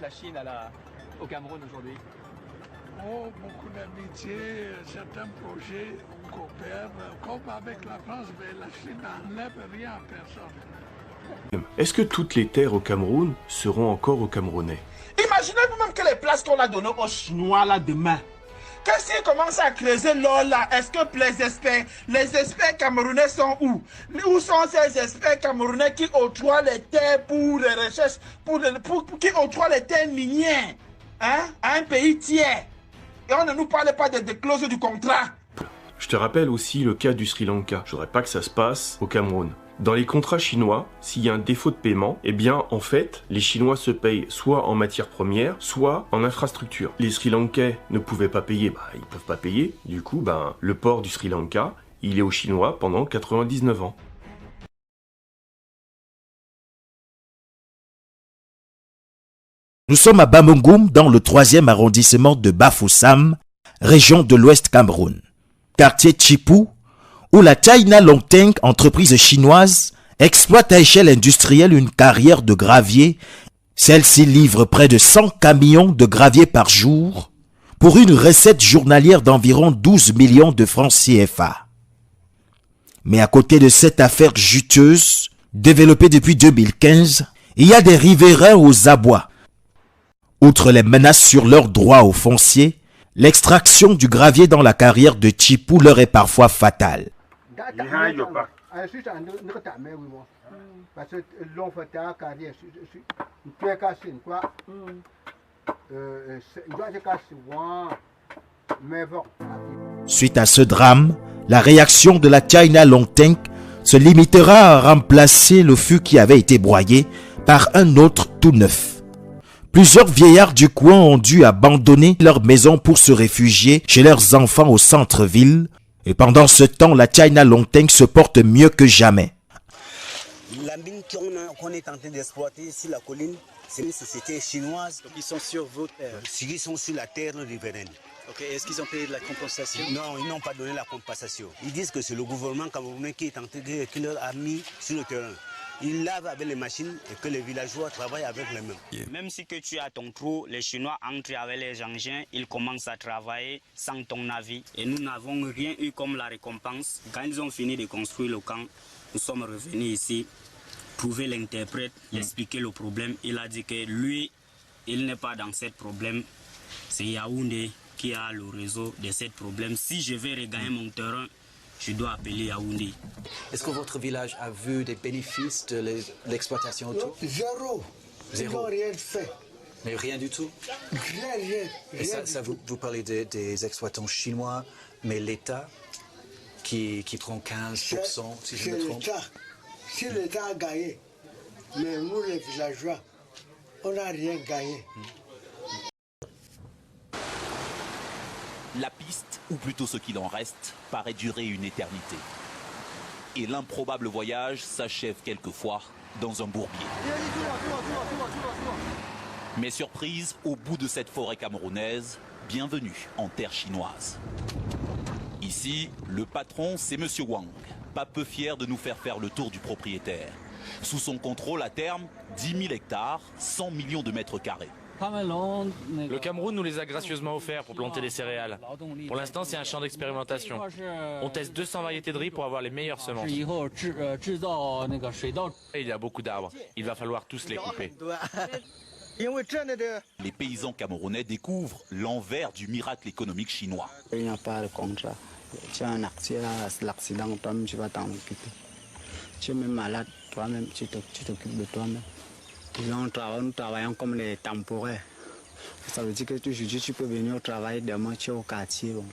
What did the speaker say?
la Chine au Cameroun aujourd'hui? Oh, beaucoup d'amitié, certains projets, on coopère. Comme avec la France, mais la Chine n'enlève rien à personne. Est-ce que toutes les terres au Cameroun seront encore aux Camerounais? Imaginez vous-même que les places qu'on a données aux Chinois là demain. Qu'est-ce qu'ils commencent à creuser l'or là? Est-ce que les experts camerounais sont où? Où sont ces experts camerounais qui octroient les terres pour les recherches, qui octroient les terres minières, hein, à un pays tiers? Et on ne nous parle pas des clauses du contrat. Je te rappelle aussi le cas du Sri Lanka. Je voudrais pas que ça se passe au Cameroun. Dans les contrats chinois, s'il y a un défaut de paiement, eh bien, en fait, les Chinois se payent soit en matières premières, soit en infrastructure. Les Sri Lankais ne pouvaient pas payer, ils peuvent pas payer. Du coup, le port du Sri Lanka, il est aux Chinois pendant 99 ans. Nous sommes à Bamungum, dans le 3e arrondissement de Bafoussam, région de l'Ouest Cameroun. Quartier Tchipou, où la China Longteng, entreprise chinoise, exploite à échelle industrielle une carrière de gravier. Celle-ci livre près de 100 camions de gravier par jour pour une recette journalière d'environ 12 millions de francs CFA. Mais à côté de cette affaire juteuse, développée depuis 2015, il y a des riverains aux abois. Outre les menaces sur leurs droits au foncier, l'extraction du gravier dans la carrière de Tchipou leur est parfois fatale. Suite à ce drame, la réaction de la China Longteng se limitera à remplacer le fût qui avait été broyé par un autre tout neuf. Plusieurs vieillards du coin ont dû abandonner leur maison pour se réfugier chez leurs enfants au centre-ville. Et pendant ce temps, la China Longteng se porte mieux que jamais. La mine qu'on est en train d'exploiter ici, la colline, c'est une société chinoise. Donc ils sont sur vos terres? Ils sont sur la terre riveraine. Okay. Est-ce qu'ils ont payé de la compensation? Non, ils n'ont pas donné la compensation. Ils disent que c'est le gouvernement camerounais qui leur a mis sur le terrain. Ils lavent avec les machines et que les villageois travaillent avec les mains. Même si que tu as ton trou, les Chinois entrent avec les engins, ils commencent à travailler sans ton avis. Et nous n'avons rien eu comme la récompense. Quand ils ont fini de construire le camp, nous sommes revenus ici, trouver l'interprète, expliquer le problème. Il a dit que lui, il n'est pas dans ce problème. C'est Yaoundé qui a le réseau de ce problème. Si je vais regagner mon terrain, je dois appeler Yaoundé. Est-ce que votre village a vu des bénéfices de l'exploitation autour? Zéro. Ils n'ont rien fait. Mais rien du tout? Rien. Et ça vous parlez des exploitants chinois, mais l'État qui prend 15%, si je me trompe? Si l'État a gagné, mais nous les villageois, on n'a rien gagné. La piste, ou plutôt ce qu'il en reste, paraît durer une éternité. Et l'improbable voyage s'achève quelquefois dans un bourbier. Mais surprise, au bout de cette forêt camerounaise, bienvenue en terre chinoise. Ici, le patron, c'est Monsieur Wang, pas peu fier de nous faire le tour du propriétaire. Sous son contrôle, à terme, 10 000 hectares, 100 millions de mètres carrés. Le Cameroun nous les a gracieusement offerts pour planter des céréales. Pour l'instant, c'est un champ d'expérimentation. On teste 200 variétés de riz pour avoir les meilleures semences. Il y a beaucoup d'arbres. Il va falloir tous les couper. Les paysans camerounais découvrent l'envers du miracle économique chinois. Il n'y a pas de contrat. Tu as un accident, toi-même tu vas t'en occuper. Tu es même malade, toi-même tu t'occupes de toi-même. Nous travaillons comme les temporaires. Ça veut dire que tu peux venir au travail demain, tu es au quartier. Bon.